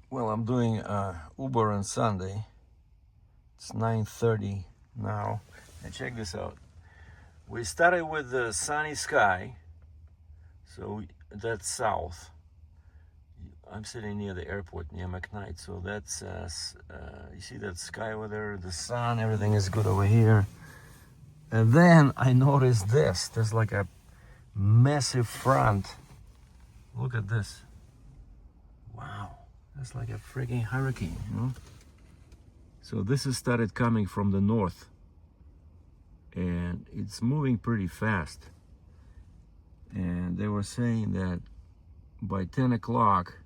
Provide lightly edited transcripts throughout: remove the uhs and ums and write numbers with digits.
Well, I'm doing Uber on Sunday. It's 9:30 now. And check this out. We started with the sunny sky. So that's south. I'm sitting near the airport, near McKnight. So that's, you see that sky over there, the sun, everything is good over here. And then I noticed this. There's like a massive front. Look at this. Wow. That's like a freaking hurricane, you know? So this has started coming from the north. And it's moving pretty fast. And they were saying that by 10 o'clock,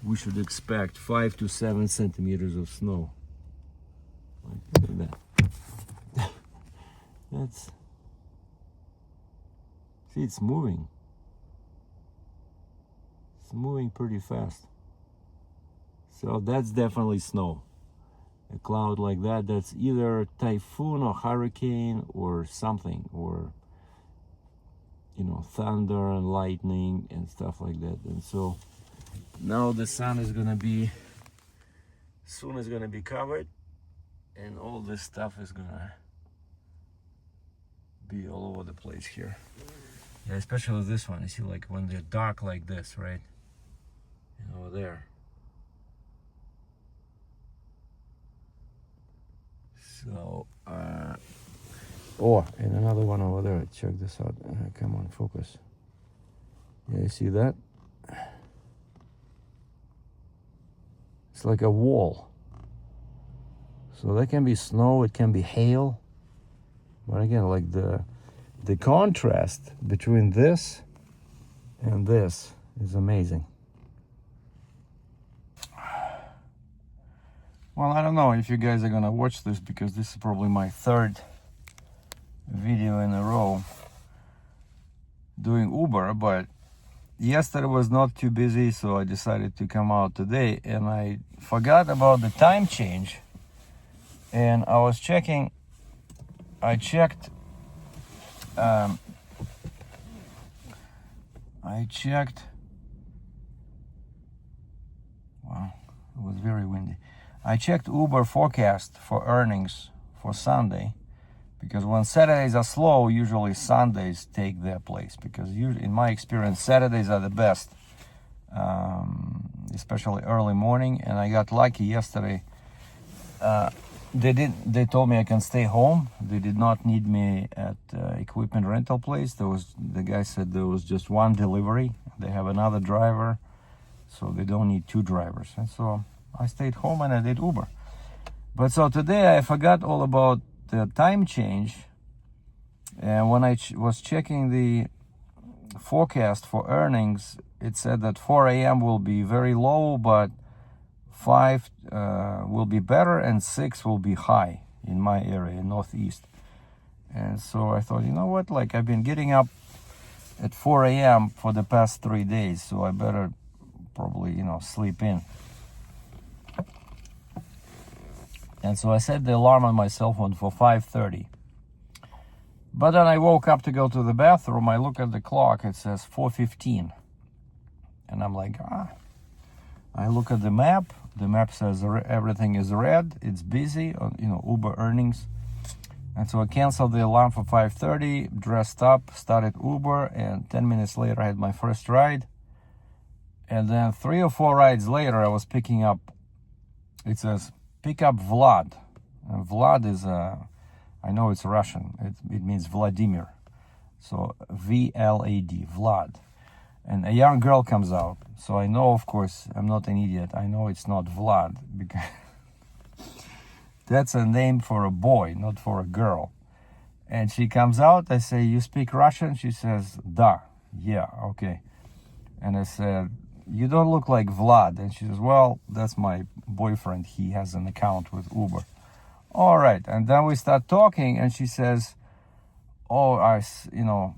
we should expect 5 to 7 centimeters of snow. Look at that. That's, see, it's moving. It's moving pretty fast. So that's definitely snow. A cloud like that, that's either typhoon or hurricane or something, or, you know, thunder and lightning and stuff like that. And so now the sun is gonna be, soon is gonna be covered, and all this stuff is gonna be all over the place here. Yeah, especially this one. You see, like when they're dark like this, right? And over there. So, oh, and another one over there. Check this out. Come on, focus. Yeah, you see that? It's like a wall. So that can be snow, it can be hail. But again, like the contrast between this and this is amazing. Well, I don't know if you guys are gonna watch this, because this is probably my third video in a row doing Uber, but yesterday was not too busy, so I decided to come out today, and I forgot about the time change. And I was checking, I checked wow, it was very windy. I checked Uber forecast for earnings for Sunday, because when Saturdays are slow, usually Sundays take their place, because in my experience, Saturdays are the best, especially early morning. And I got lucky yesterday. They told me I can stay home. They did not need me at equipment rental place. The guy said there was just one delivery. They have another driver, so they don't need two drivers. And so I stayed home and I did Uber. But so today I forgot all about the time change. And when I was checking the forecast for earnings, it said that 4 a.m. will be very low, but 5 will be better and 6 will be high in my area, northeast. And so I thought, you know what, like I've been getting up at 4 a.m. for the past 3 days, so I better probably, you know, sleep in. And so I set the alarm on my cell phone for 5:30. But then I woke up to go to the bathroom. I look at the clock, it says 4:15. And I'm like, I look at the map. The map says everything is red. It's busy, you know, Uber earnings. And so I canceled the alarm for 5:30, dressed up, started Uber, and 10 minutes later I had my first ride. And then 3 or 4 rides later, I was picking up, it says, pick up Vlad. And Vlad is, I know it's Russian. It means Vladimir. So VLAD, Vlad. And a young girl comes out. So I know, of course, I'm not an idiot. I know it's not Vlad, because that's a name for a boy, not for a girl. And she comes out. I say, you speak Russian? She says, da. Yeah, okay. And I said, you don't look like Vlad. And she says, well, that's my boyfriend. He has an account with Uber. All right. And then we start talking, and she says, oh, you know,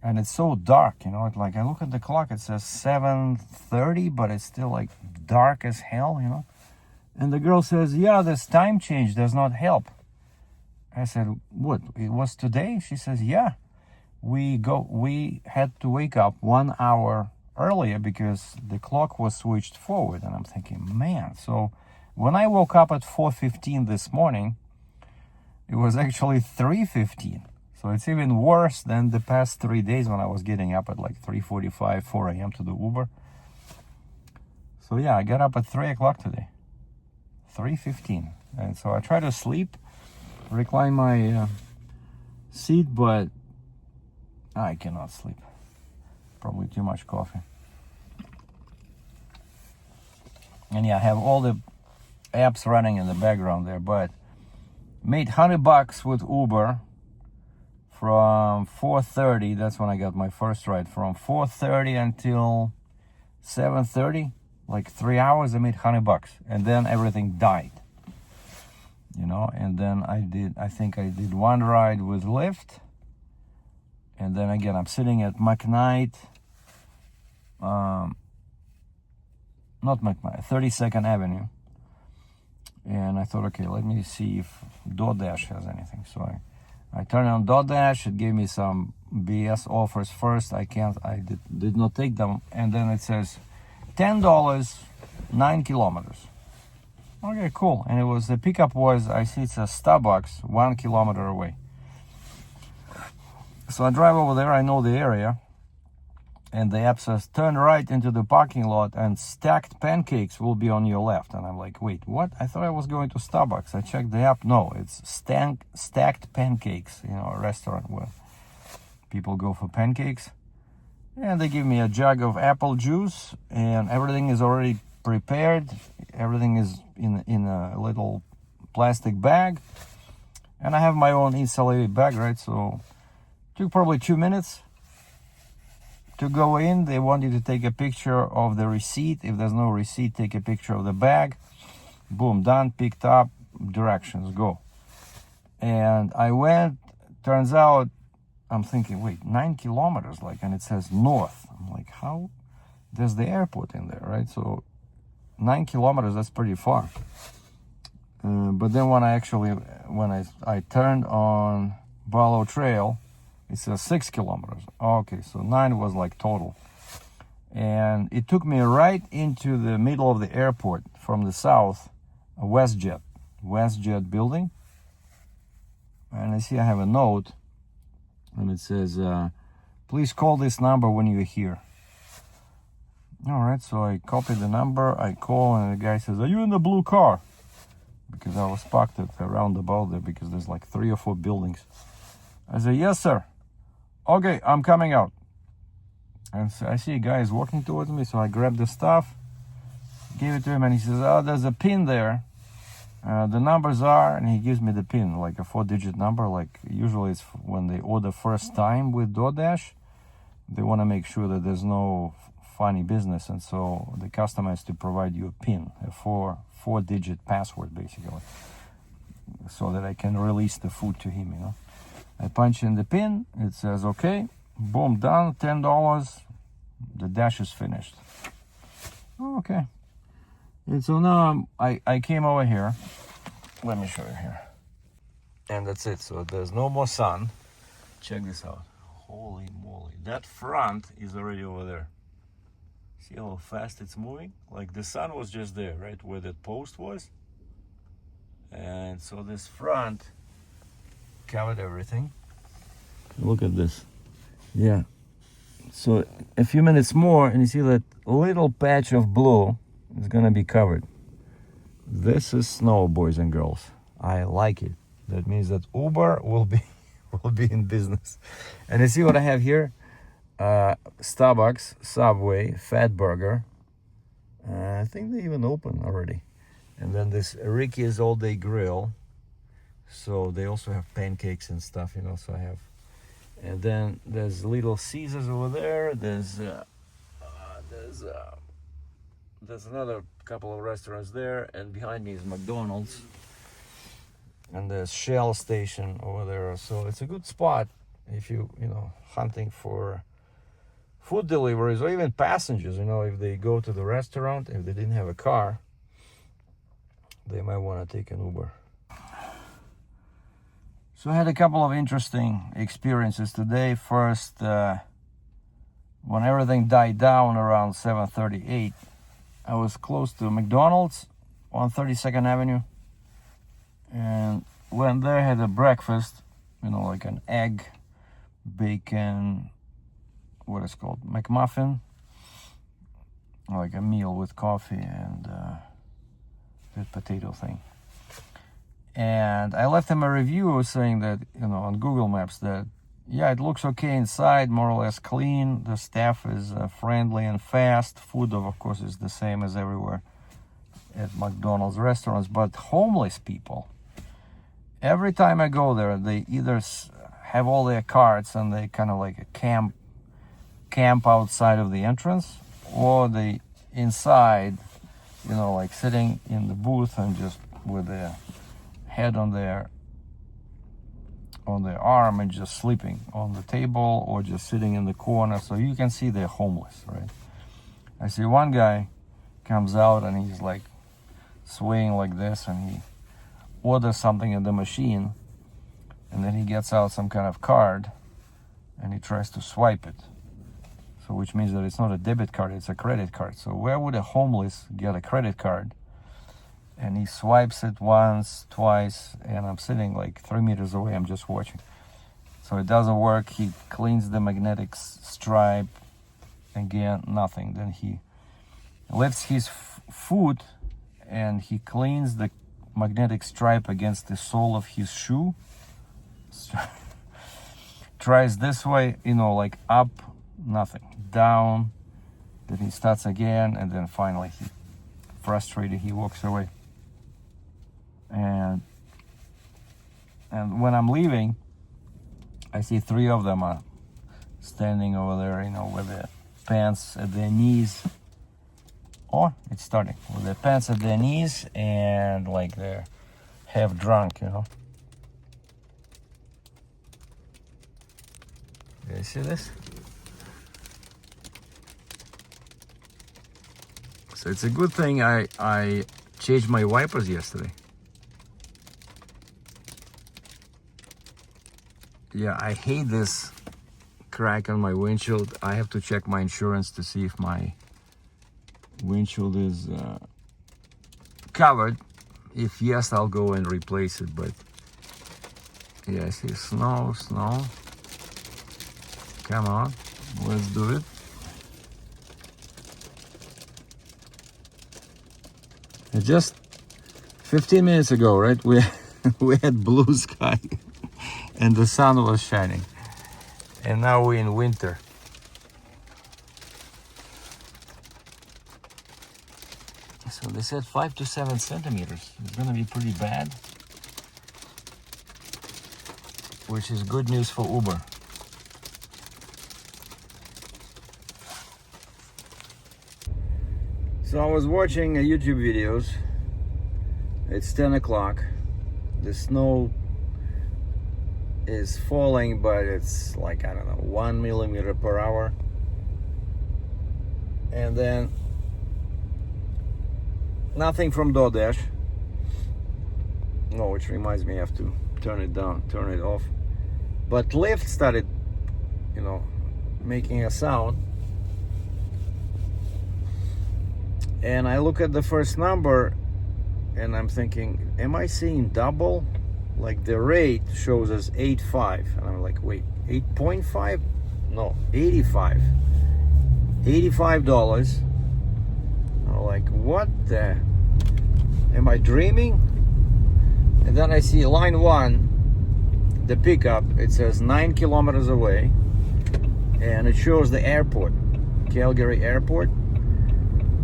and it's so dark, you know, it's like I look at the clock, it says 7:30, but it's still like dark as hell, you know. And the girl says, yeah, this time change does not help. I said, what, it was today? She says, yeah, we had to wake up 1 hour earlier because the clock was switched forward, and I'm thinking, man. So when I woke up at 4:15 this morning, it was actually 3:15. So it's even worse than the past 3 days when I was getting up at like 3:45, 4 a.m. to do Uber. So yeah, I got up at 3 o'clock today, 3:15. And so I try to sleep, recline my seat, but I cannot sleep. Probably too much coffee. And yeah, I have all the apps running in the background there, but made $100 with Uber from 4:30. That's when I got my first ride. From 4:30 until 7:30, like 3 hours, I made $100, and then everything died. And then I think I did one ride with Lyft, and then again I'm sitting at McKnight, not McKnight, 32nd Avenue, and I thought, okay, let me see if DoorDash has anything. So I turned on DoorDash. It gave me some BS offers first. I did not take them, and then it says $10, 9 kilometers. Okay, cool. And the pickup was, I see it's a Starbucks 1 kilometer away. So I drive over there, I know the area, and the app says turn right into the parking lot and stacked pancakes will be on your left. And I'm like, wait, what? I thought I was going to Starbucks. I checked the app. No, it's stacked pancakes, a restaurant where people go for pancakes. And they give me a jug of apple juice, and everything is already prepared. Everything is in a little plastic bag, and I have my own insulated bag, right? So it took probably 2 minutes to go in. They want you to take a picture of the receipt. If there's no receipt, take a picture of the bag. Boom, done, picked up, directions, go. And I went. Turns out, I'm thinking, wait, 9 kilometers, and it says north. I'm like, how? There's the airport in there, right? So 9 kilometers, that's pretty far. But then when I turned on Barlow Trail, it says 6 kilometers. Okay, so 9 was total. And it took me right into the middle of the airport from the south, a WestJet building. And I see I have a note, and it says, please call this number when you're here. All right, so I copy the number, I call, and the guy says, are you in the blue car? Because I was parked at a roundabout there, because there's 3 or 4 buildings. I say, yes, sir. Okay, I'm coming out. And so I see a guy is walking towards me, so I grab the stuff, give it to him, and he says, oh, there's a pin there. The numbers are, and he gives me the pin, a 4-digit number. Usually it's when they order first time with DoorDash, they want to make sure that there's no funny business, and so the customer has to provide you a pin, a 4-digit password, basically, so that I can release the food to him. I punch in the pin, it says okay, boom, done, $10, the dash is finished. Okay, and so now I came over here. Let me show you here, and that's it. So there's no more sun. Check this out. Holy moly, that front is already over there. See how fast it's moving? The sun was just there, right, where that post was. And so this front covered everything. Look at this. Yeah. So a few minutes more, and you see that little patch of blue is gonna be covered. This is snow, boys and girls. I like it. That means that Uber will be in business. And you see what I have here? Starbucks, Subway, Fat Burger. I think they even open already. And then this Ricky's All Day Grill. So they also have pancakes and stuff, so I have. And then there's Little Caesars over there. There's another couple of restaurants there, and behind me is McDonald's. And there's Shell station over there. So it's a good spot if you hunting for food deliveries, or even passengers, if they go to the restaurant, if they didn't have a car, they might want to take an Uber. So I had a couple of interesting experiences today. First, when everything died down around 7:38, I was close to McDonald's on 32nd Avenue, and went there, had a breakfast, like an egg, bacon, what is called, McMuffin, like a meal with coffee and that potato thing. And I left him a review saying that, on Google Maps, that yeah, it looks okay inside, more or less clean. The staff is friendly and fast. Food, of course, is the same as everywhere at McDonald's restaurants. But homeless people, every time I go there, they either have all their carts and they kind of like a camp outside of the entrance, or they inside, like sitting in the booth and just with their head on their arm and just sleeping on the table, or just sitting in the corner. So you can see they're homeless, right? I see one guy comes out and he's like swaying like this, and he orders something at the machine, and then he gets out some kind of card and he tries to swipe it. So which means that it's not a debit card, it's a credit card. So where would a homeless get a credit card? And he swipes it once, twice, and I'm sitting like 3 meters away, I'm just watching. So it doesn't work. He cleans the magnetic stripe. Again, nothing. Then he lifts his foot and he cleans the magnetic stripe against the sole of his shoe. Tries this way, like up, nothing. Down, then he starts again, and then finally he, frustrated, he walks away. And when I'm leaving, I see 3 of them are standing over there, with their pants at their knees. Oh, it's starting. With their pants at their knees and like they're half drunk, You see this? So it's a good thing I changed my wipers yesterday. Yeah, I hate this crack on my windshield. I have to check my insurance to see if my windshield is covered. If yes, I'll go and replace it. But yeah, I see snow. Come on, let's do it. Just 15 minutes ago, right? We had blue sky and the sun was shining, and now we're in winter. So they said 5 to 7 centimeters. It's gonna be pretty bad, which is good news for Uber. So I was watching YouTube videos. It's 10 o'clock. The snow is falling, but it's like, 1 millimeter per hour. And then nothing from DoorDash. No, which reminds me I have to turn it off. But Lyft started, making a sound. And I look at the first number and I'm thinking, am I seeing double? Like the rate shows us 8.5, and I'm like, wait, 8.5? No, 85. $85. I'm like, what the? Am I dreaming? And then I see line 1, the pickup, it says 9 kilometers away, and it shows the airport, Calgary airport.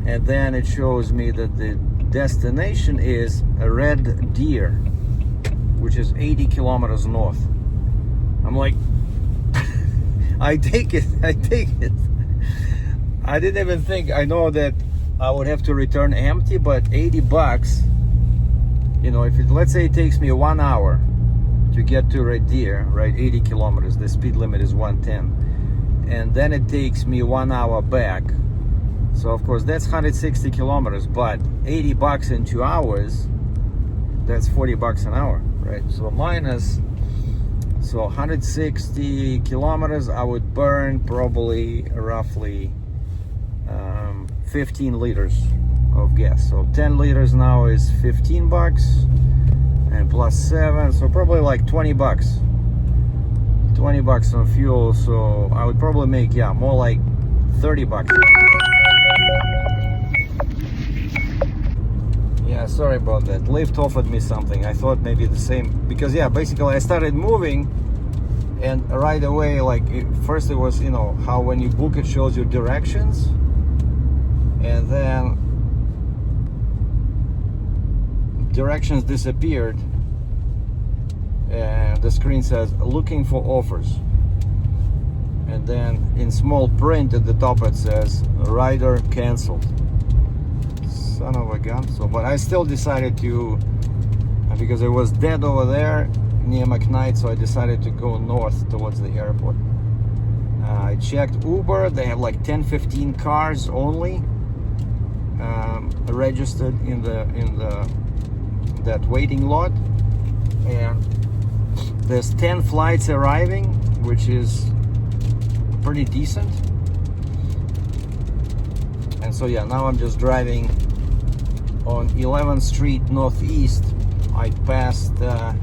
And then it shows me that the destination is a Red Deer, which is 80 kilometers north. I'm like, I take it. I didn't even think, I know that I would have to return empty, but $80, if it, let's say it takes me 1 hour to get to Red Deer, right, 80 kilometers, the speed limit is 110, and then it takes me 1 hour back. So of course that's 160 kilometers, but $80 in 2 hours, that's $40 an hour, right? So minus So 160 kilometers, I would burn probably roughly 15 liters of gas. So 10 liters now is 15 bucks, and plus 7, so probably like 20 bucks. 20 bucks on fuel, so I would probably make, yeah, more like 30 bucks. Yeah, sorry about that. Lyft offered me something. I thought maybe the same, because yeah, basically I started moving, and right away, like first it was, you know, how when you book it shows you directions, and then directions disappeared, and the screen says looking for offers, and then in small print at the top it says rider canceled. Son of a gun. So but I still decided to, because it was dead over there near McKnight, so I decided to go north towards the airport. I checked Uber, they have like 10-15 cars only registered in that waiting lot, and there's 10 flights arriving, which is pretty decent. And so yeah, now I'm just driving on 11th Street Northeast. I passed the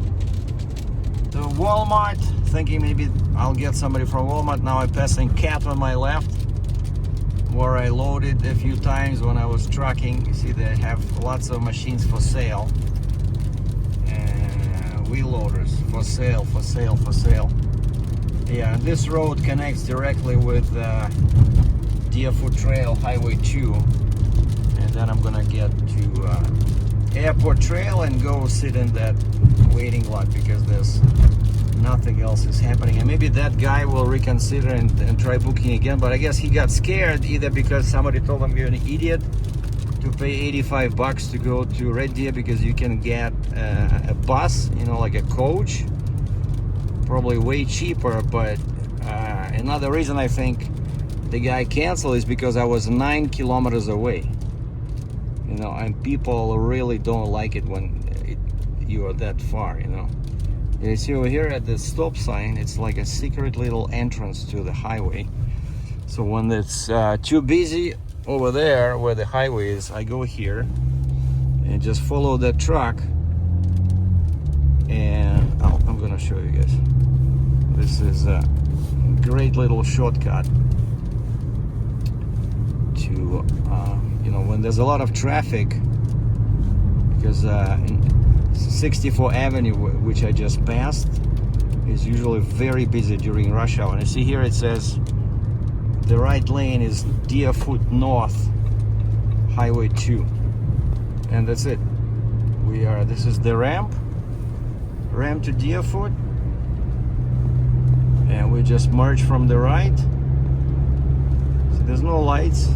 Walmart, thinking maybe I'll get somebody from Walmart. Now I'm passing Cat on my left, where I loaded a few times when I was trucking. You see they have lots of machines for sale. Wheel loaders for sale, for sale, for sale. Yeah, and this road connects directly with Deerfoot Trail, Highway 2. And then I'm gonna get to Airport Trail and go sit in that waiting lot, because there's nothing else is happening. And maybe that guy will reconsider and try booking again, but I guess he got scared, either because somebody told him you're an idiot to pay 85 bucks to go to Red Deer, because you can get a bus, you know, like a coach, probably way cheaper. But another reason I think the guy canceled is because I was 9 kilometers away, you know, and people really don't like it when you are that far, you know. You see over here at the stop sign, it's like a secret little entrance to the highway. So when it's too busy over there where the highway is, I go here and just follow that truck, and I'm gonna show you guys. This is a great little shortcut to you know, when there's a lot of traffic, because in 64th Avenue, which I just passed, is usually very busy during rush hour. And you see here it says the right lane is Deerfoot North, Highway 2, and that's it. This is the ramp to Deerfoot, and we just merge from the right. So there's no lights,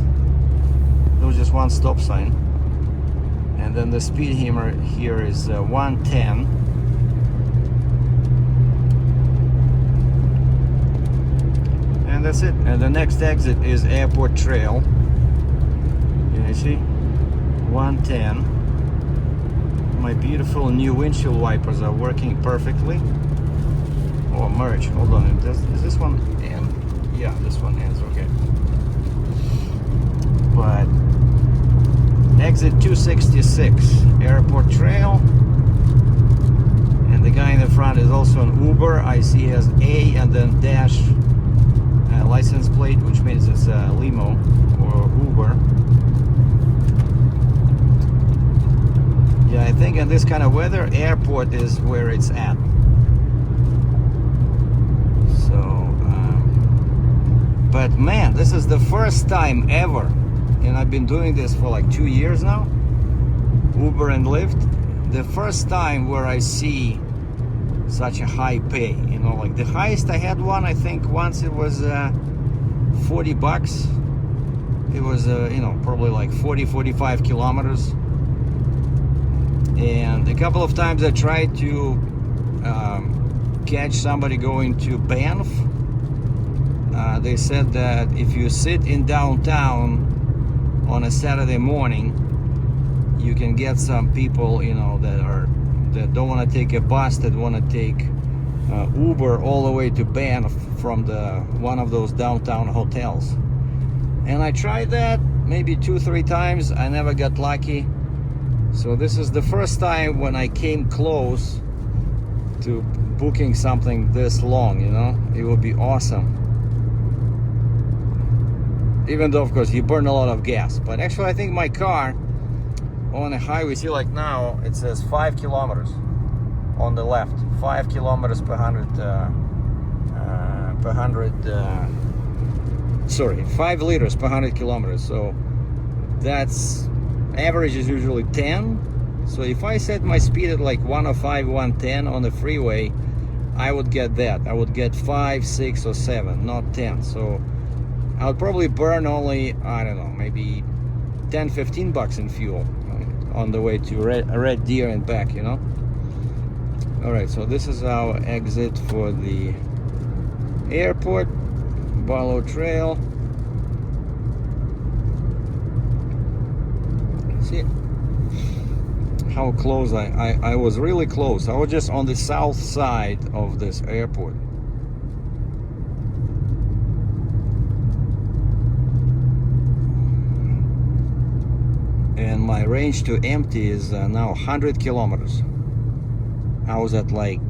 there's just one stop sign, and then the speed limit here is 110. And that's it. And the next exit is Airport Trail. You see, 110. My beautiful new windshield wipers are working perfectly. Oh, merge. Hold on. Is this one end? Yeah, this one ends. Okay. But exit 266, Airport Trail. And the guy in the front is also an Uber. I see he has A and then dash license plate, which means it's a limo or Uber. Yeah, I think in this kind of weather, airport is where it's at. So, but man, this is the first time ever, and I've been doing this for like 2 years now, Uber and Lyft, the first time where I see such a high pay, you know, like the highest I had one, I think once it was 40 bucks. It was you know, probably like 40-45 kilometers, and a couple of times I tried to catch somebody going to Banff. They said that if you sit in downtown on a Saturday morning, you can get some people, you know, that don't want to take a bus, that want to take Uber all the way to Banff from one of those downtown hotels. And I tried that maybe 2-3 times. I never got lucky. So this is the first time when I came close to booking something this long, you know. It would be awesome. Even though, of course, you burn a lot of gas. But actually, I think my car on a highway, see, like now, it says 5 kilometers on the left. 5 kilometers per 5 liters per 100 kilometers. So that's, average is usually 10. So if I set my speed at like 105, 110 on the freeway, I would get that. I would get 5, 6, or 7, not 10. So I would probably burn only, I don't know, maybe 10, 15 bucks in fuel on the way to Red Deer and back, you know. All right, so this is our exit for the airport, Barlow Trail. See how close I was, really close. I was just on the south side of this airport. And my range to empty is now 100 kilometers. I was at like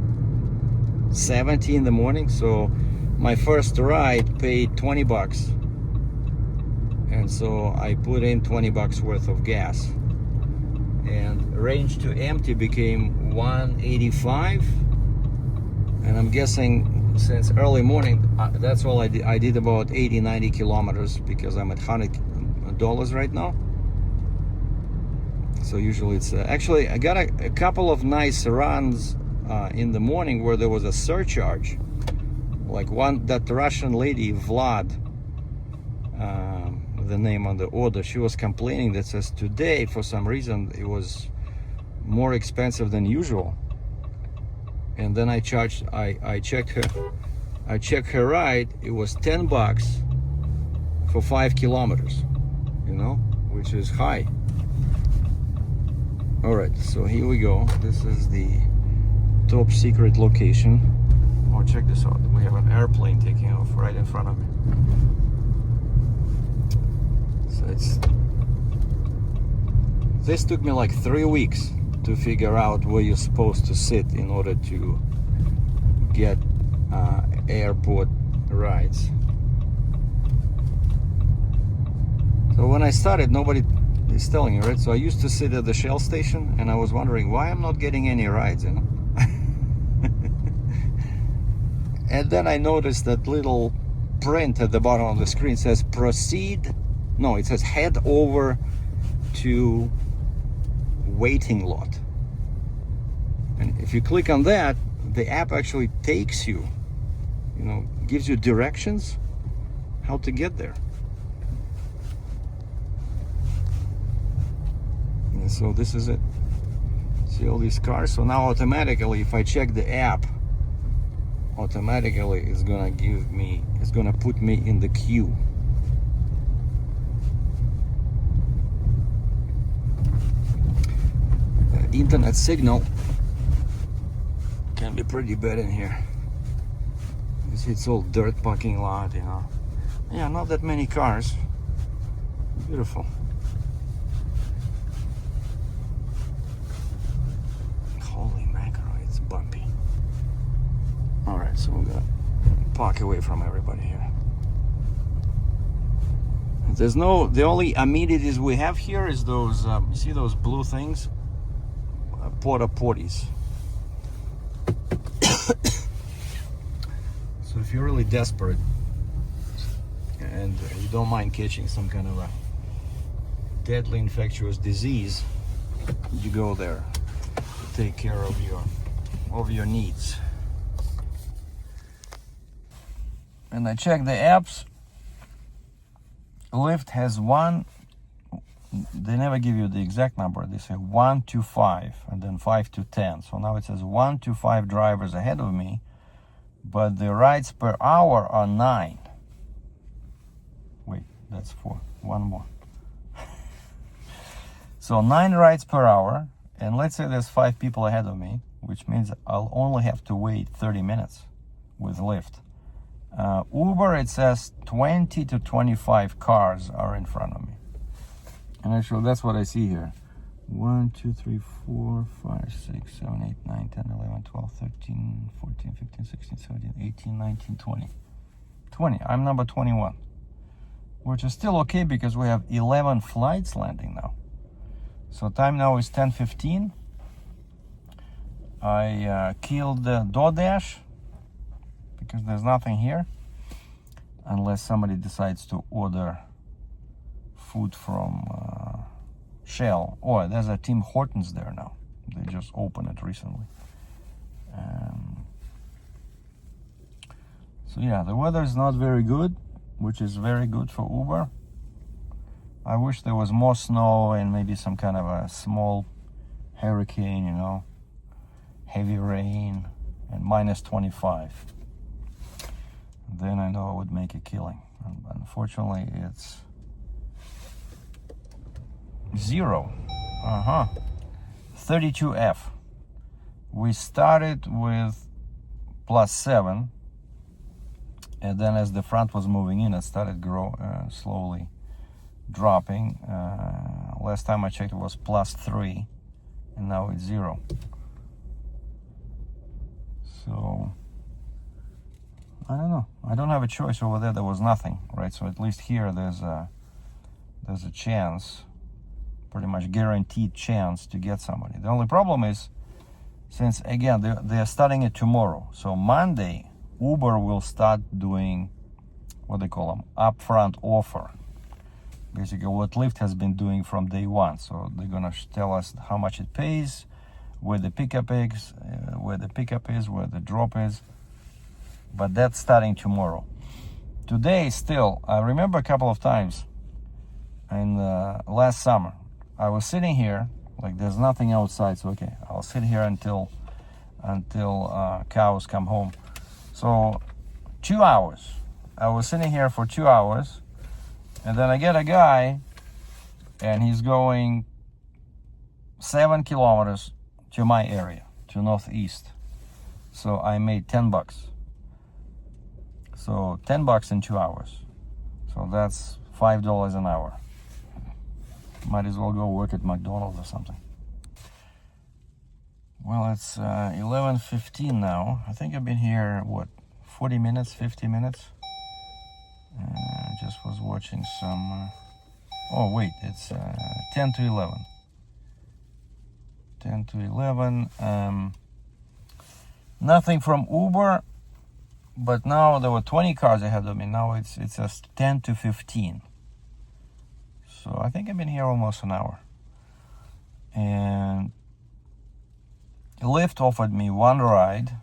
70 in the morning, so my first ride paid 20 bucks. And so I put in 20 bucks worth of gas. And range to empty became 185. And I'm guessing since early morning, that's all I did. I did about 80, 90 kilometers because I'm at $100 right now. So usually it's actually I got a couple of nice runs in the morning where there was a surcharge, like one that Russian lady Vlad, the name on the order, she was complaining that says today for some reason it was more expensive than usual. And then I checked her ride, it was 10 bucks for 5 kilometers, you know, which is high. All right, so here we go. This is the top secret location. Oh, check this out. We have an airplane taking off right in front of me. So this took me like 3 weeks to figure out where you're supposed to sit in order to get airport rides. So when I started, nobody is telling you, right? So I used to sit at the Shell station and I was wondering why I'm not getting any rides, you know. And then I noticed that little print at the bottom of the screen says proceed. No, it says head over to waiting lot. And if you click on that, the app actually takes you, you know, gives you directions how to get there. And so this is it. See all these cars? So now automatically, if I check the app, automatically it's gonna give me, it's gonna put me in the queue. The internet signal can be pretty bad in here. You see, it's all dirt parking lot, you know. Yeah, not that many cars. Beautiful. Holy mackerel, it's bumpy. All right, so we're gonna park away from everybody here. There's no, the only amenities we have here is those, you see those blue things? Porta potties. So if you're really desperate and you don't mind catching some kind of a deadly infectious disease, you go there to take care of your needs. And I checked the apps. Lyft has one, they never give you the exact number. They say 1 to 5 and then 5 to 10. So now it says 1 to 5 drivers ahead of me, but the rides per hour are 9. Wait, that's 4. One more. So 9 rides per hour, and let's say there's 5 people ahead of me. which means I'll only have to wait 30 minutes with Lyft. Uber, it says 20 to 25 cars are in front of me. And actually, that's what I see here. 1, 2, 3, 4, 5, 6, 7, 8, 9, 10, 11, 12, 13, 14, 15, 16, 17, 18, 19, 20. 20. I'm number 21. Which is still okay because we have 11 flights landing now. So time now is 10:15. I killed the DoorDash because there's nothing here unless somebody decides to order food from Shell. Oh, there's a Tim Hortons there now. They just opened it recently. So yeah, the weather is not very good, which is very good for Uber. I wish there was more snow and maybe some kind of a small hurricane, you know, heavy rain and minus 25. Then I know I would make a killing. Unfortunately, it's 0. 32F. We started with +7, and then as the front was moving in, it started slowly dropping. Last time I checked, it was +3, and now it's 0. So I don't know. I don't have a choice over there. There was nothing, right? So at least here there's a chance, pretty much guaranteed chance to get somebody. The only problem is, since again they're starting it tomorrow, so Monday Uber will start doing what they call them upfront offer. Basically what Lyft has been doing from day one. So they're gonna tell us how much it pays, where the pickup is, where the drop is. But that's starting tomorrow. Today still, I remember a couple of times in last summer, I was sitting here, like there's nothing outside, so okay, I'll sit here until cows come home. So 2 hours. I was sitting here for 2 hours, and then I get a guy, and he's going 7 kilometers to my area, to northeast. So I made $10. So $10 in 2 hours. So that's $5 an hour. Might as well go work at McDonald's or something. Well, it's 11:15 now. I think I've been here, 40 minutes, 50 minutes? Just was watching some... oh, wait, it's 10 to 11. 10 to 11. Nothing from Uber, but now there were 20 cars ahead of me. Now it's just 10 to 15. So I think I've been here almost an hour. And Lyft offered me one ride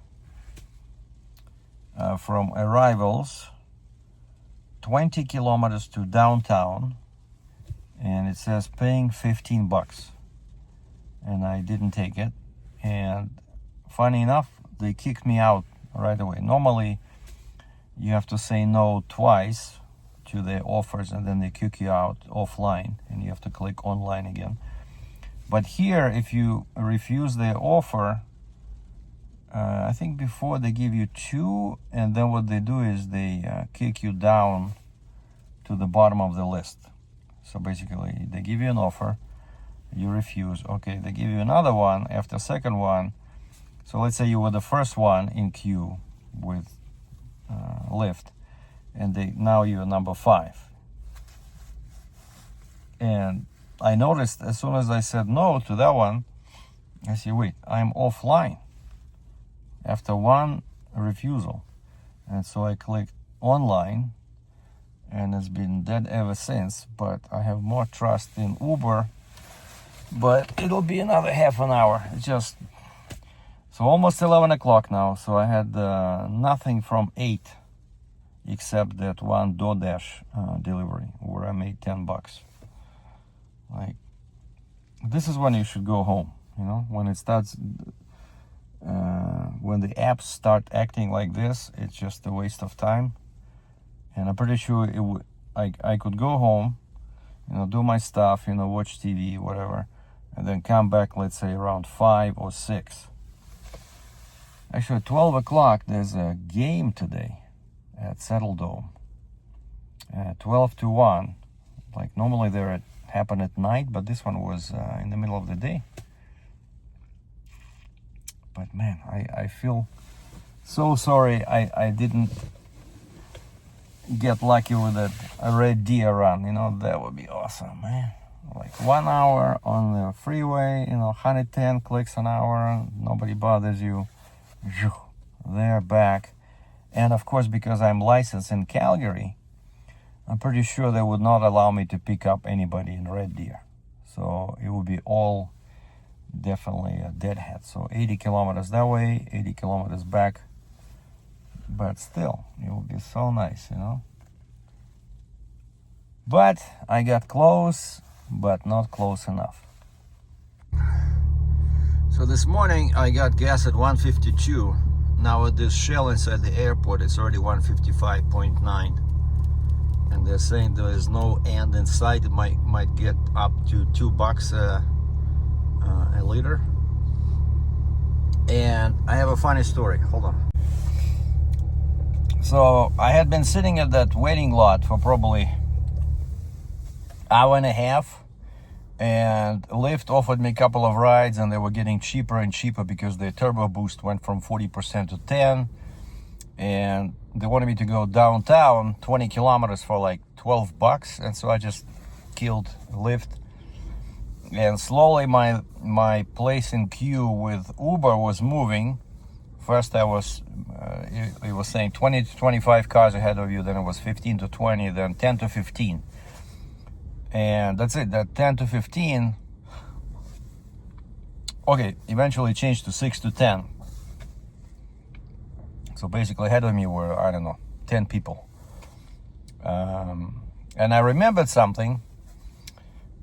from arrivals, 20 kilometers to downtown, and it says paying $15. And I didn't take it. And funny enough, they kicked me out right away. Normally, you have to say no twice to their offers, and then they kick you out offline, and you have to click online again. But here, if you refuse their offer, I think before they give you 2, and then what they do is they kick you down to the bottom of the list. So basically, they give you an offer, you refuse. Okay, they give you another one after second one. So let's say you were the first one in queue with Lyft, and now you're number 5. And I noticed as soon as I said no to that one, I said, wait, I'm offline after one refusal. And so I clicked online, and it's been dead ever since. But I have more trust in Uber, but it'll be another half an hour. It's just, so almost 11 o'clock now. So I had nothing from 8 except that one DoorDash delivery where I made $10. Like, this is when you should go home, you know, when it starts, when the apps start acting like this, it's just a waste of time. And I'm pretty sure I could go home, you know, do my stuff, you know, watch TV, whatever, and then come back, let's say around 5 or 6. Actually, at 12 o'clock, there's a game today at Settle Dome. 12 to 1. Like normally they happen at night, but this one was in the middle of the day. But man, I feel so sorry I didn't get lucky with that red deer run. You know, that would be awesome, man. Like 1 hour on the freeway, you know, 110 clicks an hour, nobody bothers you. They're back. And of course, because I'm licensed in Calgary, I'm pretty sure they would not allow me to pick up anybody in red deer. So it would be all definitely a deadhead. So 80 kilometers that way, 80 kilometers back. But still, it would be so nice, you know. But I got close, but not close enough. So this morning I got gas at 152. Now at this Shell inside the airport, it's already 155.9. And they're saying there is no end in sight. It might get up to $2 a liter. And I have a funny story. Hold on. So I had been sitting at that waiting lot for probably hour and a half, and Lyft offered me a couple of rides, and they were getting cheaper and cheaper because the turbo boost went from 40% to 10, and they wanted me to go downtown 20 kilometers for like $12, and so I just killed Lyft. And slowly my place in queue with Uber was moving. First I was it was saying 20 to 25 cars ahead of you, then it was 15 to 20, then 10 to 15. And that's it, that 10 to 15, okay, eventually changed to 6 to 10. So basically ahead of me were, I don't know, 10 people. And I remembered something,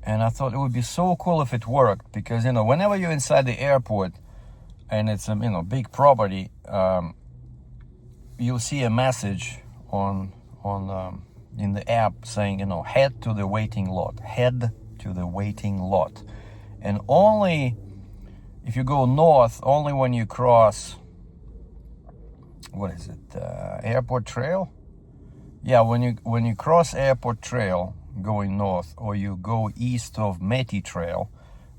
and I thought it would be so cool if it worked, because, you know, whenever you're inside the airport and it's a, you know, big property, you'll see a message on in the app saying, you know, head to the waiting lot, head to the waiting lot. And only if you go north, only when you cross, what is it, Airport Trail? Yeah, when you cross Airport Trail going north, or you go east of Meti Trail,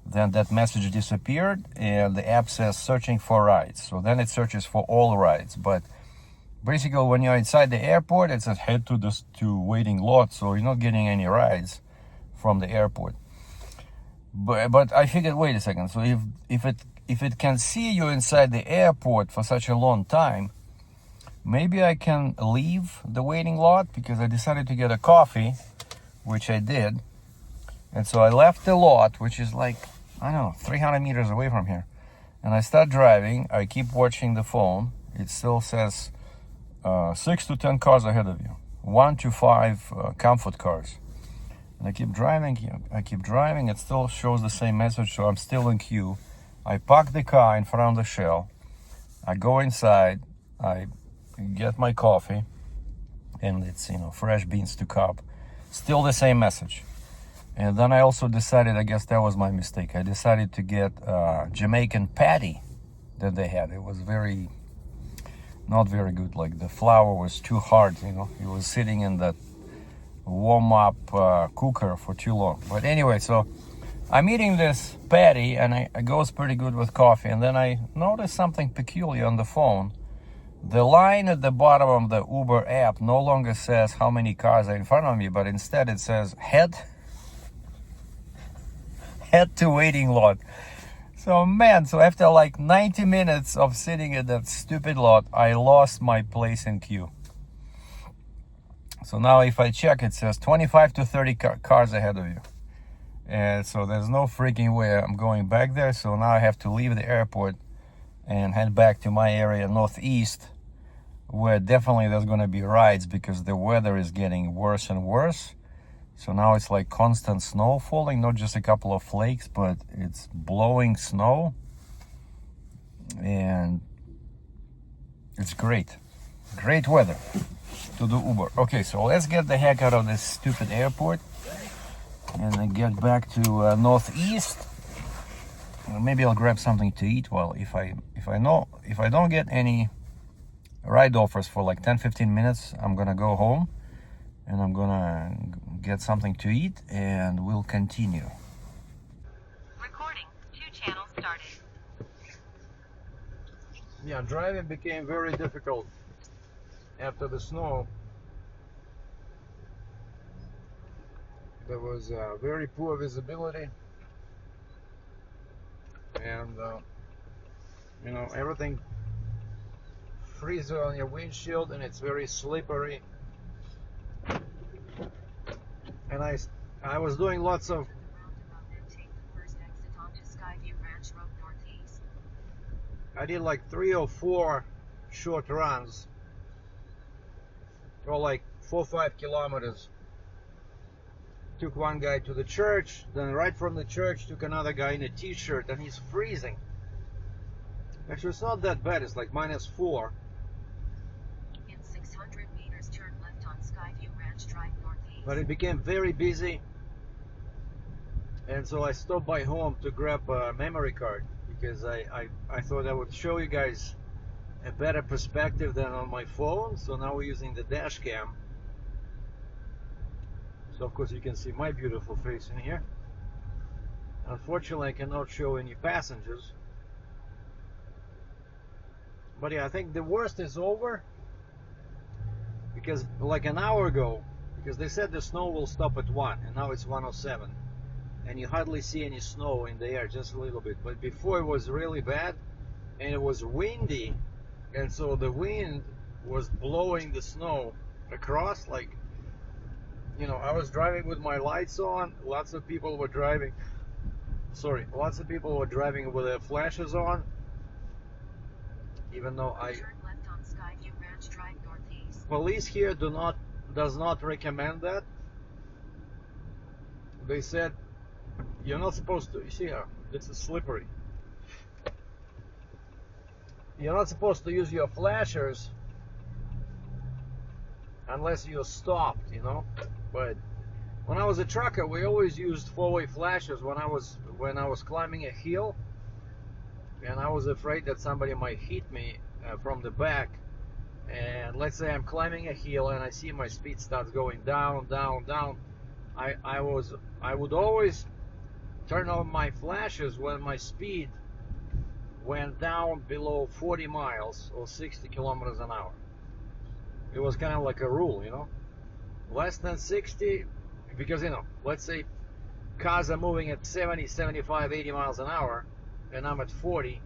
then that message disappeared, and the app says searching for rides. So then it searches for all rides. But basically, when you're inside the airport, it says head to waiting lot, so you're not getting any rides from the airport. But I figured, wait a second. So if it can see you inside the airport for such a long time, maybe I can leave the waiting lot, because I decided to get a coffee, which I did. And so I left the lot, which is like, I don't know, 300 meters away from here. And I start driving. I keep watching the phone. It still says 6 to 10 cars ahead of you, 1 to 5 comfort cars. And I keep driving. It still shows the same message, so I'm still in queue. I park the car in front of the Shell. I go inside. I get my coffee, and it's, you know, fresh beans to cup. Still the same message. And then I also decided, I guess that was my mistake, I decided to get Jamaican patty that they had. It was not very good. Like the flour was too hard, you know. It was sitting in that warm-up cooker for too long. But anyway, so I'm eating this patty, and it goes pretty good with coffee. And then I noticed something peculiar on the phone. The line at the bottom of the Uber app no longer says how many cars are in front of me, but instead it says head to waiting lot. So man, so after like 90 minutes of sitting at that stupid lot, I lost my place in queue. So now if I check, it says 25 to 30 cars ahead of you. And so there's no freaking way I'm going back there. So now I have to leave the airport and head back to my area northeast, where definitely there's going to be rides, because the weather is getting worse and worse. So now it's like constant snow falling, not just a couple of flakes, but it's blowing snow. And it's great weather to do Uber. Okay, so let's get the heck out of this stupid airport and then get back to northeast. maybe I'll grab something to eat. Well, if I don't get any ride offers for like 10-15 minutes, I'm gonna go home and I'm gonna get something to eat and we'll continue. Recording. 2 channels started. Yeah, driving became very difficult after the snow. There was very poor visibility, and you know, everything freezes on your windshield and it's very slippery. And I was doing lots of I did like 3 or 4 short runs, or like 4 or 5 kilometers. Took one guy to the church, then right from the church took another guy in a t-shirt, and he's freezing. Actually, it's not that bad, it's like -4. In 600 meters, turn left on Skyview Ranch Drive northeast. But it became very busy, and so I stopped by home to grab a memory card, because I thought I would show you guys a better perspective than on my phone. So now we're using the dash cam. So of course you can see my beautiful face in here. Unfortunately, I cannot show any passengers. But yeah, I think the worst is over, because like an hour ago, because they said the snow will stop at 1 and now it's 1:07 and you hardly see any snow in the air, just a little bit. But before it was really bad and it was windy, and so the wind was blowing the snow across. Like, you know, I was driving with my lights on, lots of people were driving with their flashes on, even though Turn left on Skyview Ranch Drive northeast. Police here does not recommend that. They said you're not supposed to, you see how this is slippery. You're not supposed to use your flashers unless you're stopped, you know. But when I was a trucker, we always used 4-way flashers when I was climbing a hill, and I was afraid that somebody might hit me from the back. And let's say I'm climbing a hill and I see my speed starts going down, down, down. I would always turn on my flashes when my speed went down below 40 miles or 60 kilometers an hour. It was kind of like a rule, you know. Less than 60, because, you know, let's say cars are moving at 70, 75, 80 miles an hour and I'm at 40,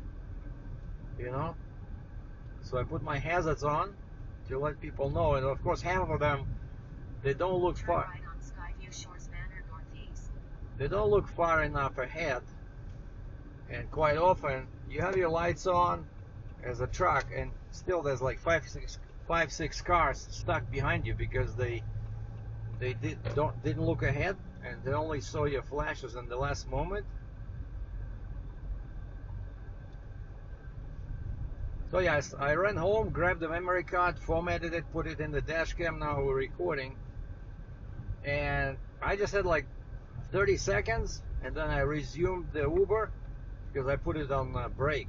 you know. So I put my hazards on to let people know, and of course half of them, they don't look Turn far. right on Skyview Shores Manor northeast. They don't look far enough ahead, and quite often you have your lights on as a truck, and still there's like 5-6 cars stuck behind you because they didn't look ahead and they only saw your flashes in the last moment. So yes, I ran home, grabbed the memory card, formatted it, put it in the dash cam. Now we're recording, and I just had like 30 seconds, and then I resumed the Uber because I put it on brake.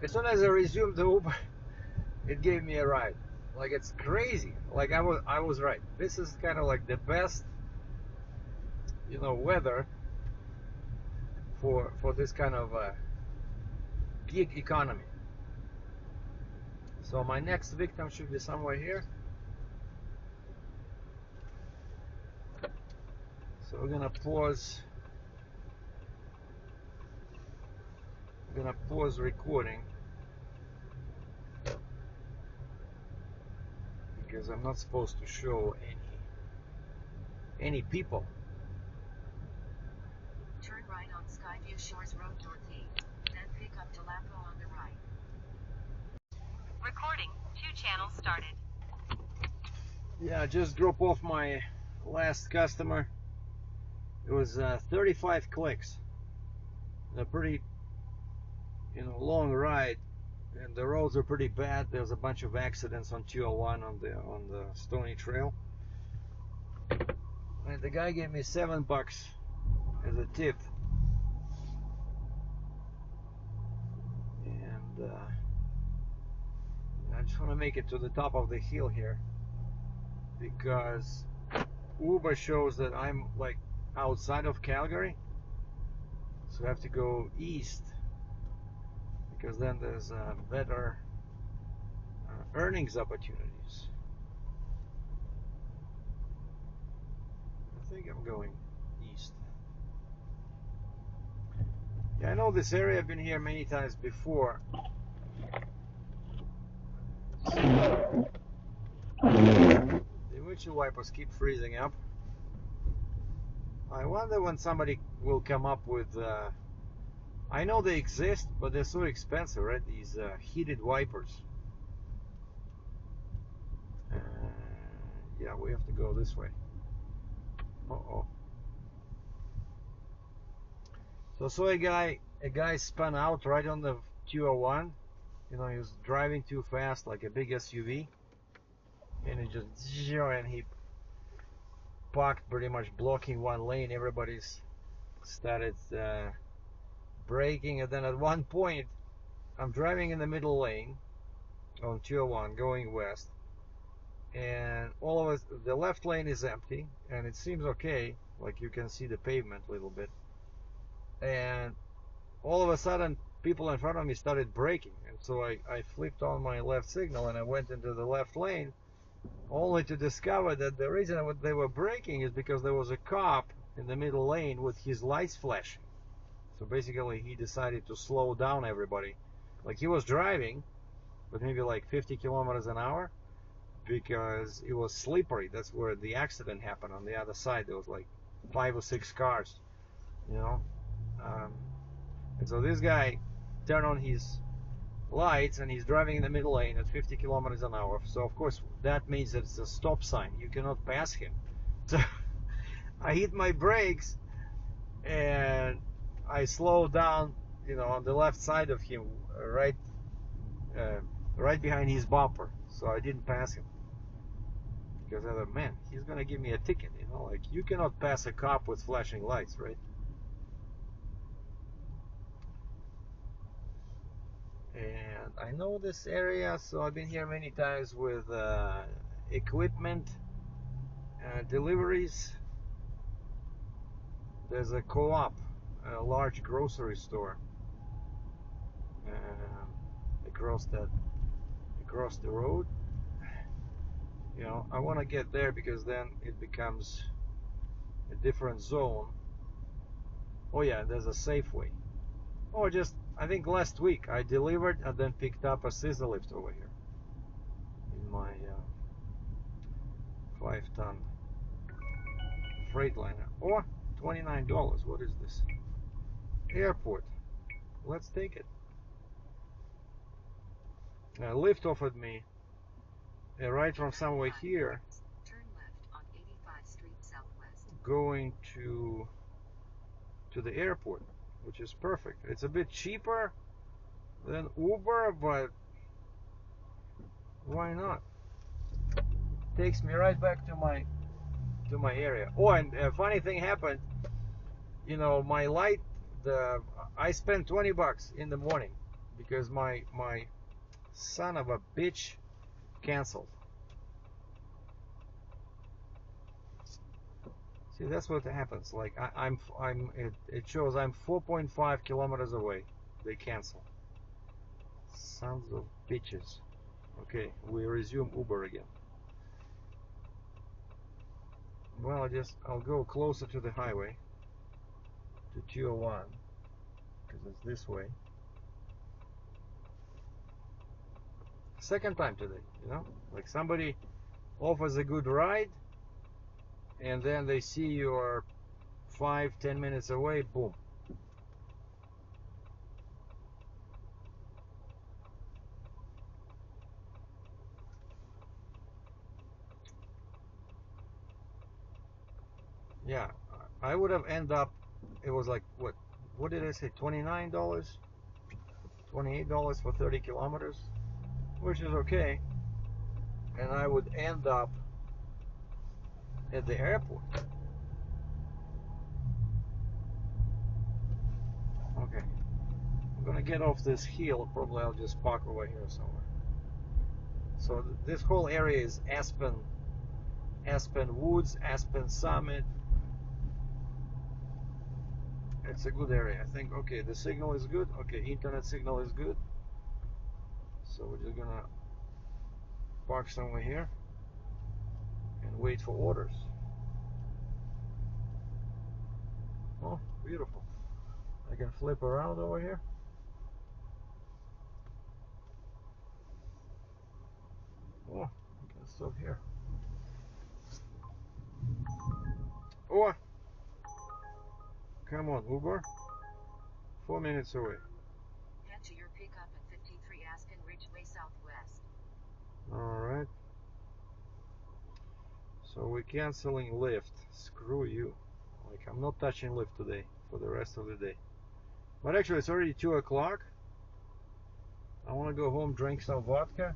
As soon as I resumed the Uber, it gave me a ride. Like, it's crazy. Like, I was right. This is kind of like the best, you know, weather for this kind of gig economy. So my next victim should be somewhere here. So we're gonna pause. We're gonna pause recording because I'm not supposed to show any people. Turn right on Skyview Shores Road northeast, then pick up Delapo on the right. Recording. 2 channels started. Yeah, I just dropped off my last customer. It was 35 clicks. A pretty, you know, long ride, and the roads are pretty bad. There's a bunch of accidents on 201 on the Stony Trail. And the guy gave me $7 as a tip. and I just want to make it to the top of the hill here, because Uber shows that I'm like outside of Calgary, so I have to go east, because then there's better earnings opportunities. I think I'm going east. Yeah, I know this area. I've been here many times before. The windshield wipers keep freezing up. I wonder when somebody will come up with I know they exist, but they're so expensive, right? These heated wipers. Yeah, we have to go this way. Uh-oh. So I saw a guy spun out right on the 201. You know, he was driving too fast, like a big SUV, and he parked pretty much blocking one lane. Everybody's started braking, and then at one point, I'm driving in the middle lane on 201 going west, and all of us, the left lane is empty, and it seems okay, like you can see the pavement a little bit, and all of a sudden people in front of me started braking, and so I flipped on my left signal and I went into the left lane, only to discover that the reason they were braking is because there was a cop in the middle lane with his lights flashing. So basically he decided to slow down everybody. Like, he was driving with maybe like 50 kilometers an hour, because it was slippery. That's where the accident happened. On the other side there was like 5 or 6 cars, you know. And so this guy turned on his lights and he's driving in the middle lane at 50 kilometers an hour. So of course that means that it's a stop sign. You cannot pass him. So I hit my brakes and I slowed down, you know, on the left side of him, right behind his bumper. So I didn't pass him, because I thought, man, he's gonna give me a ticket, you know, like, you cannot pass a cop with flashing lights, right? And I know this area, so I've been here many times with equipment deliveries. There's a co-op, a large grocery store across the road. You know, I want to get there, because then it becomes a different zone. Oh yeah, there's a Safeway. Oh, just, I think last week I delivered and then picked up a scissor lift over here in my 5-ton Freightliner. Oh, $29. What is this? Airport. Let's take it. Lyft offered me a ride from somewhere here, Turn left on 85 Street Southwest, going to the airport, which is perfect. It's a bit cheaper than Uber, but why not? Takes me right back to my area. Oh, and a funny thing happened. You know, my light, I spent $20 in the morning because my son of a bitch canceled. See, that's what happens. Like, it shows I'm 4.5 kilometers away. They cancel. Sons of bitches. Okay, we resume Uber again. Well, I'll go closer to the highway, to 201, because it's this way. Second time today, you know, like, somebody offers a good ride, and then they see you're 5-10 minutes away, boom. Yeah, I would have ended up, it was like, what did I say, $29? $28 for 30 kilometers, which is okay. And I would end up at the airport. Okay, I'm gonna get off this hill, probably I'll just park over here somewhere. So this whole area is Aspen Woods, Aspen Summit. It's a good area, I think. Okay, the signal is good. Okay, internet signal is good. So we're just gonna park somewhere here and wait for orders. Oh, beautiful. I can flip around over here. Oh, I can stop here. Oh, come on, Uber. 4 minutes away. Head to your pickup at 53 Aspen Ridgeway Southwest. Alright. So we're canceling Lyft. Screw you. Like, I'm not touching Lyft today for the rest of the day. But actually, it's already 2 o'clock. I want to go home, drink some vodka.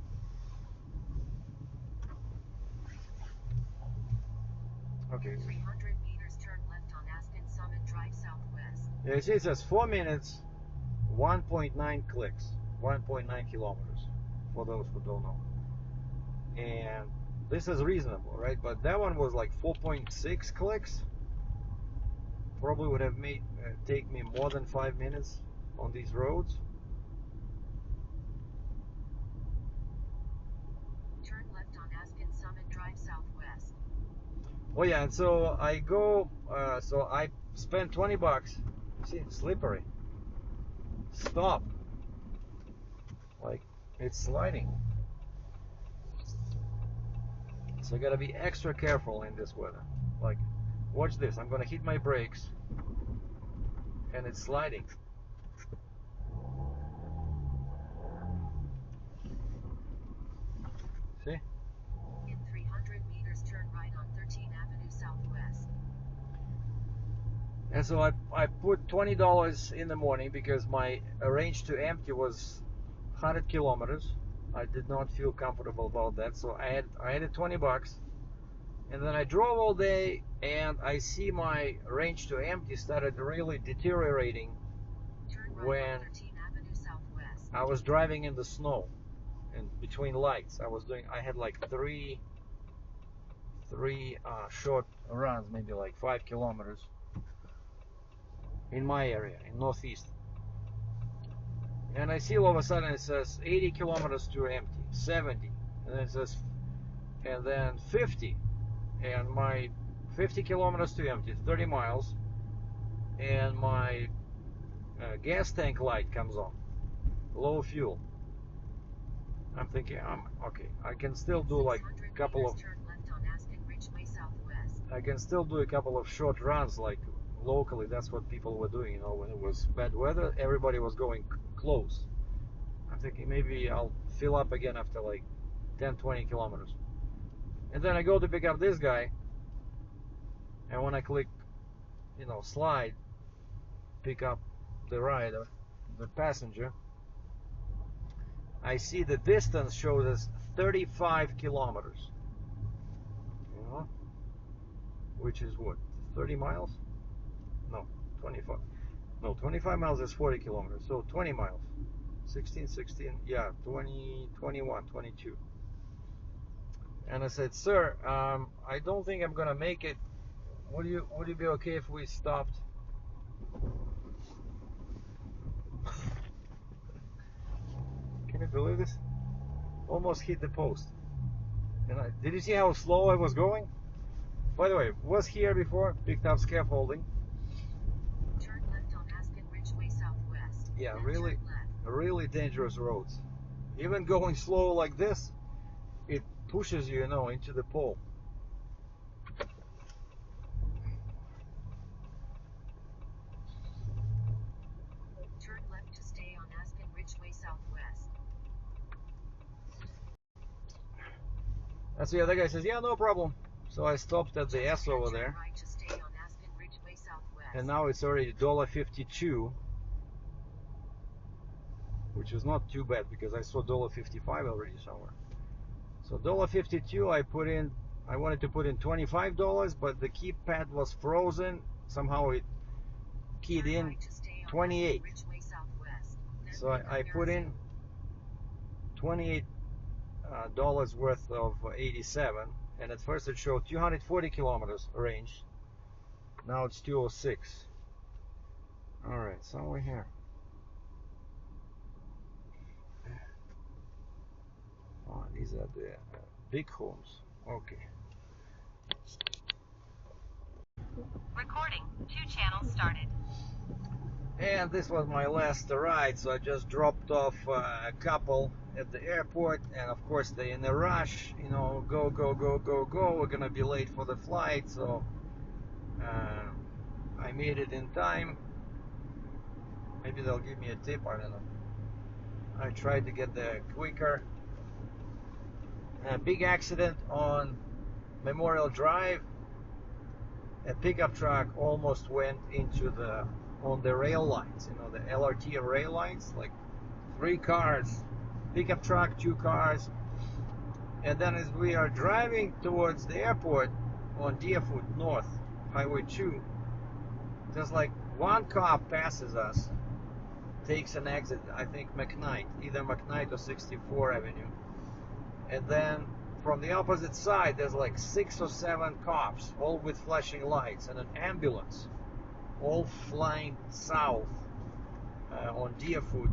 Okay. 300 meters, turn left on Aspen Summit Drive Southwest. Yeah, you see, it says 4 minutes, 1.9 clicks, 1.9 kilometers, for those who don't know. And this is reasonable, right? But that one was like 4.6 clicks. Probably would have made take me more than 5 minutes on these roads. Turn left on Aspen Summit Drive Southwest. Oh yeah, and so I go, so I spent 20 bucks. See, it's slippery. Stop. Like, it's sliding. So I gotta be extra careful in this weather. Like, watch this. I'm gonna hit my brakes, and it's sliding. See? In 300 meters, turn right on 13th Avenue Southwest. And so I put $20 in the morning because my range to empty was 100 kilometers. I did not feel comfortable about that, so I added 20 bucks. And then I drove all day, and I see my range to empty started really deteriorating Turn right when on 13th Avenue Southwest. I was driving in the snow and between lights. I had like three short runs, maybe like 5 kilometers in my area in Northeast. And I see all of a sudden it says 80 kilometers to empty, 70, and then it says, and then 50, and my 50 kilometers to empty, 30 miles, and my gas tank light comes on, low fuel. I'm thinking, okay, I can still do like a couple of, turn left on Aspen Ridgeway Southwest. I can still do a couple of short runs, like locally. That's what people were doing, you know, when it was bad weather, everybody was going close. I'm thinking maybe I'll fill up again after like 10-20 kilometers. And then I go to pick up this guy, and when I click, you know, slide, pick up the rider, the passenger, I see the distance shows us 35 kilometers, you know, which is what, 30 miles? No, 25. No, 25 miles is 40 kilometers, so 20 miles. 16, yeah, 20, 21, 22. And I said, sir, I don't think I'm gonna make it. Would you be okay if we stopped? Can you believe this? Almost hit the post. And did you see how slow I was going? By the way, was here before, picked up scaffolding. Turn left on Aspen Ridgeway Southwest. Yeah, Then really dangerous roads. Even going slow like this, it pushes you, you know, into the pole. turn left to stay on Aspen Ridgeway Southwest. That's the other guy says, yeah, no problem. So I stopped at the S over there. Right to stay on Aspen Ridgeway Southwest. And now it's already $1.52, which is not too bad because I saw $1.55 already somewhere. So $1.52 I wanted to put in $25, but the keypad was frozen. Somehow it keyed in 28. So I put in $28 worth of 87, and at first it showed 240 kilometers range. Now it's 206. All right, somewhere here. Oh, these are the big homes. Okay. Recording. 2 channels started. And this was my last ride, so I just dropped off a couple at the airport, and of course they're in a rush, you know, go, go, go, go, go. We're gonna be late for the flight, so I made it in time. Maybe they'll give me a tip, I don't know. I tried to get there quicker. A big accident on Memorial Drive. A pickup truck almost went into on the rail lines, you know, the LRT rail lines, like 3 cars, pickup truck, 2 cars. And then as we are driving towards the airport on Deerfoot North, Highway 2, there's like one cop passes us, takes an exit, I think McKnight, either McKnight or 64 Avenue. And then from the opposite side, there's like 6 or 7 cops, all with flashing lights, and an ambulance, all flying south on Deerfoot.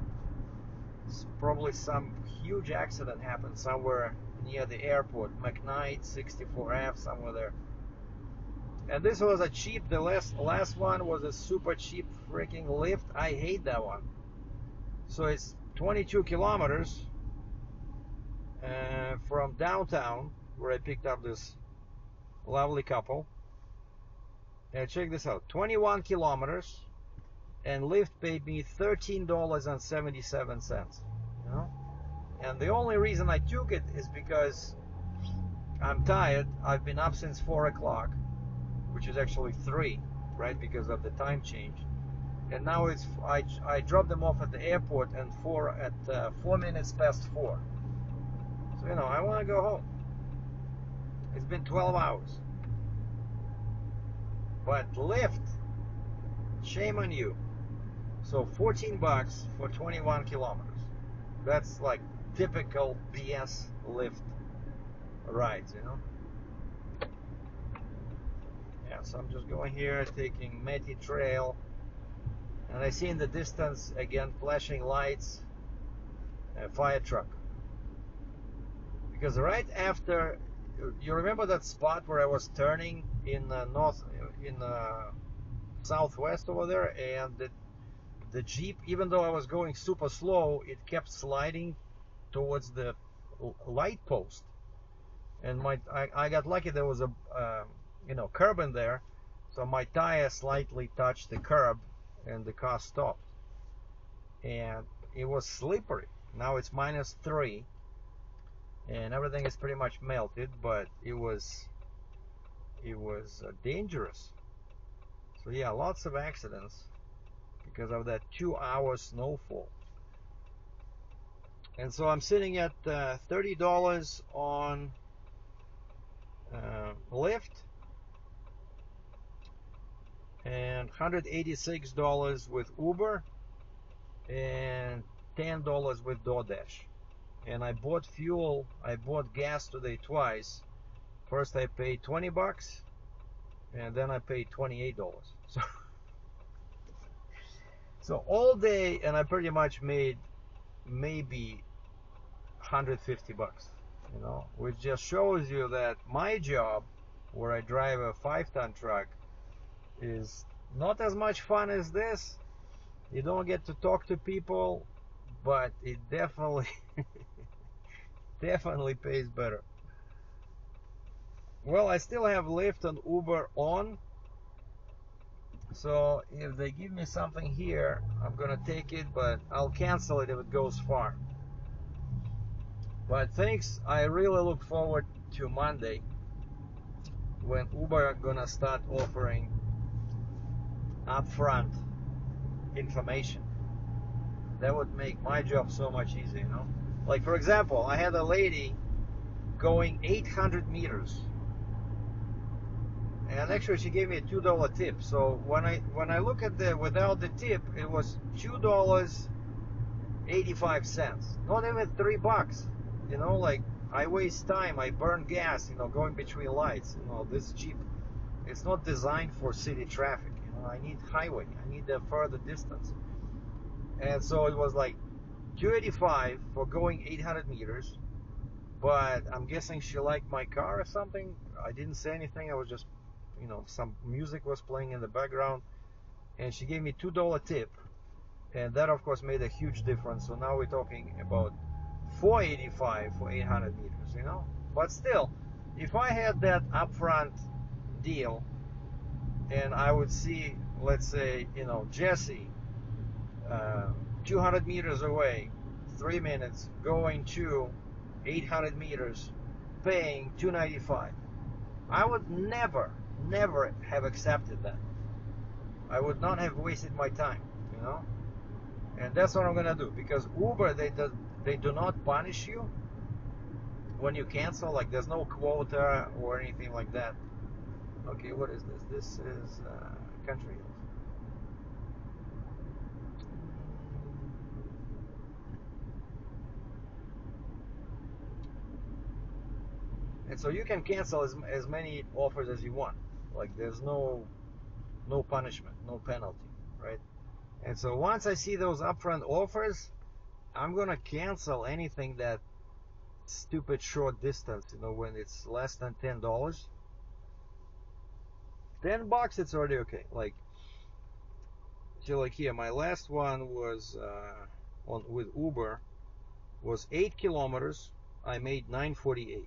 Probably some huge accident happened somewhere near the airport, McKnight, 64F, somewhere there. And this was a cheap, the last one was a super cheap freaking Lyft. I hate that one. So it's 22 kilometers from downtown, where I picked up this lovely couple. And check this out, 21 kilometers, and Lyft paid me $13.77, you know? And the only reason I took it is because I'm tired. I've been up since 4 o'clock, which is actually 3, right, because of the time change. And now it's I dropped them off at the airport at 4 minutes past 4. So, you know, I want to go home. It's been 12 hours. But Lyft, shame on you. So $14 for 21 kilometers. That's like typical BS Lyft rides, you know. Yeah, so I'm just going here, taking Metty Trail, and I see in the distance again flashing lights, a fire truck. Because right after, you remember that spot where I was turning in southwest over there, and the Jeep, even though I was going super slow, it kept sliding towards the light post, and I got lucky. There was a curb in there, so my tire slightly touched the curb, and the car stopped. And it was slippery. Now it's -3, and everything is pretty much melted, but it was dangerous. So yeah, lots of accidents because of that 2-hour snowfall. And so I'm sitting at $30 on Lyft and $186 with Uber and $10 with DoorDash. And I bought fuel, I bought gas today twice. First I paid $20, and then I paid $28. So all day, and I pretty much made maybe $150, you know, which just shows you that my job, where I drive a 5-ton truck, is not as much fun as this. You don't get to talk to people, but it definitely definitely pays better. Well, I still have Lyft and Uber on, so if they give me something here, I'm gonna take it, but I'll cancel it if it goes far. But thanks, I really look forward to Monday, when Uber are gonna start offering upfront information. That would make my job so much easier, you know. Like, for example, I had a lady going 800 meters, and actually she gave me a $2 tip. So when I look at the without the tip, it was $2 85 cents, not even $3. You know, like, I waste time, I burn gas, you know, going between lights. You know, this Jeep, it's not designed for city traffic. You know, I need highway, I need a further distance. And so it was like $2.85 for going 800 meters. But I'm guessing she liked my car or something. I didn't say anything. I was just, you know, some music was playing in the background, and she gave me $2 tip, and that of course made a huge difference. So now we're talking about $4.85 for 800 meters, you know. But still, if I had that upfront deal, and I would see, let's say, you know, Jesse, 200 meters away, 3 minutes, going to 800 meters, paying $2.95, I would never have accepted that. I would not have wasted my time, you know. And that's what I'm gonna do, because Uber, they do not punish you when you cancel. Like, there's no quota or anything like that. Okay, what is this? This is Country Hills. And so you can cancel as many offers as you want. Like, there's no punishment, no penalty, right? And so once I see those upfront offers, I'm gonna cancel anything that stupid short distance, you know, when it's less than $10. $10, it's already okay. Like, so like here, my last one was with Uber, was 8 kilometers. I made $9.48.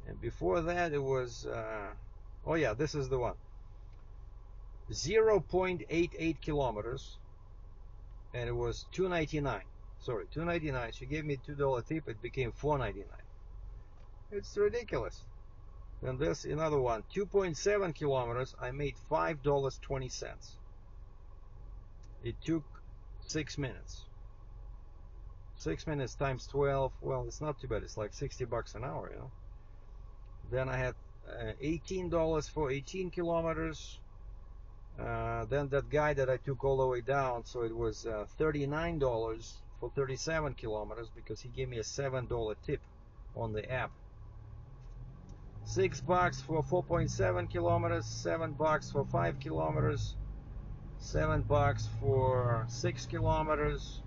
And before that, it was oh yeah, this is the one, 0.88 kilometers, and it was $2.99. Sorry, $2.99. She gave me $2 tip. It became $4.99. It's ridiculous. Then this another one, 2.7 kilometers. I made $5.20. It took 6 minutes. 6 minutes times 12. Well, it's not too bad. It's like $60 an hour, you know. Then I had $18 for 18 kilometers. Then that guy that I took all the way down, so it was $39 for 37 kilometers, because he gave me a $7 tip on the app. $6 for 4.7 kilometers, $7 for 5 kilometers, $7 for 6 kilometers,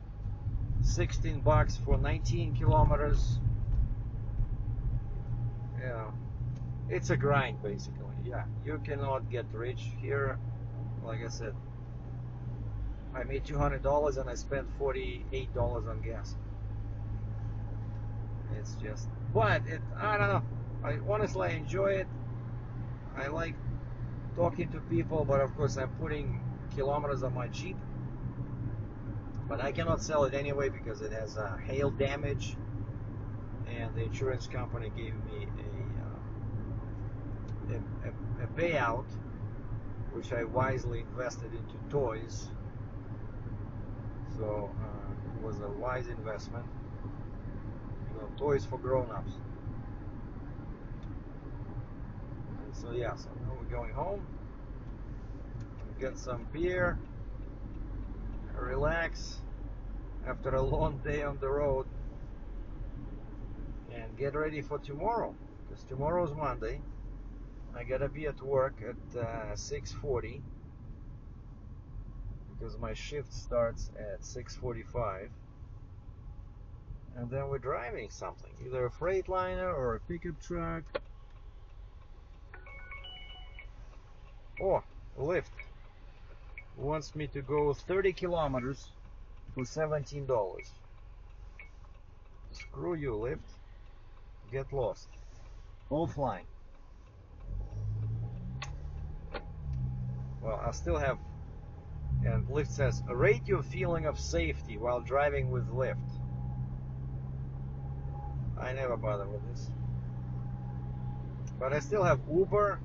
$16 for 19 kilometers. Yeah, it's a grind basically. Yeah, you cannot get rich here. Like I said, I made $200 and I spent $48 on gas. It's just, but I don't know. I honestly enjoy it. I like talking to people, but of course I'm putting kilometers on my Jeep. But I cannot sell it anyway because it has hail damage, and the insurance company gave me a payout, which I wisely invested into toys. So it was a wise investment. You know, toys for grown-ups. So yeah, so now we're going home, get some beer, relax after a long day on the road, and get ready for tomorrow, because tomorrow's Monday. I gotta be at work at 6:40, because my shift starts at 6:45, and then we're driving something, either a Freightliner or a pickup truck. Oh, Lyft wants me to go 30 kilometers for $17. Screw you, Lyft. Get lost. Offline. Well, I still have, and Lyft says, rate your feeling of safety while driving with Lyft. I never bother with this. But I still have Uber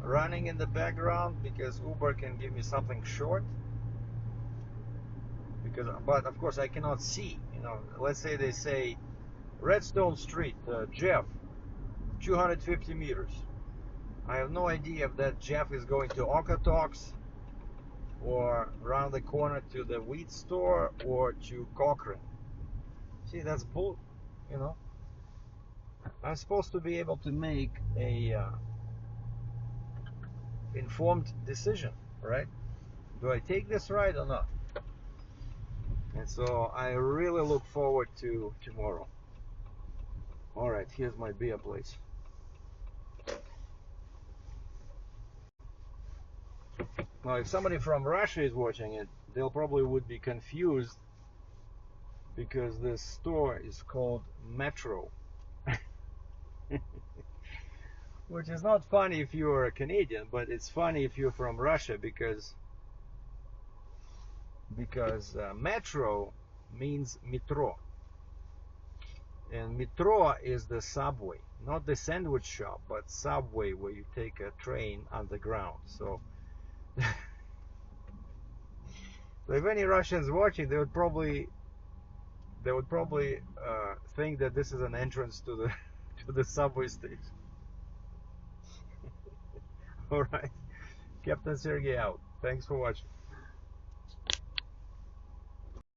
running in the background, because Uber can give me something short. But of course I cannot see. You know, let's say they say Redstone Street, Jeff, 250 meters. I have no idea if that Jeff is going to Okotoks or around the corner to the wheat store or to Cochrane. See, that's bull, you know. I'm supposed to be able to make a informed decision, right? Do I take this ride or not? And so I really look forward to tomorrow. All right, here's my beer place. Now, if somebody from Russia is watching it, they'll probably would be confused because this store is called Metro. Which is not funny if you're a Canadian, but it's funny if you're from Russia because metro means metro, and metro is the subway, not the sandwich shop, but subway where you take a train underground. So, so if any Russians watching, they would probably think that this is an entrance to the to the subway station. All right, Captain Sergey out. Thanks for watching.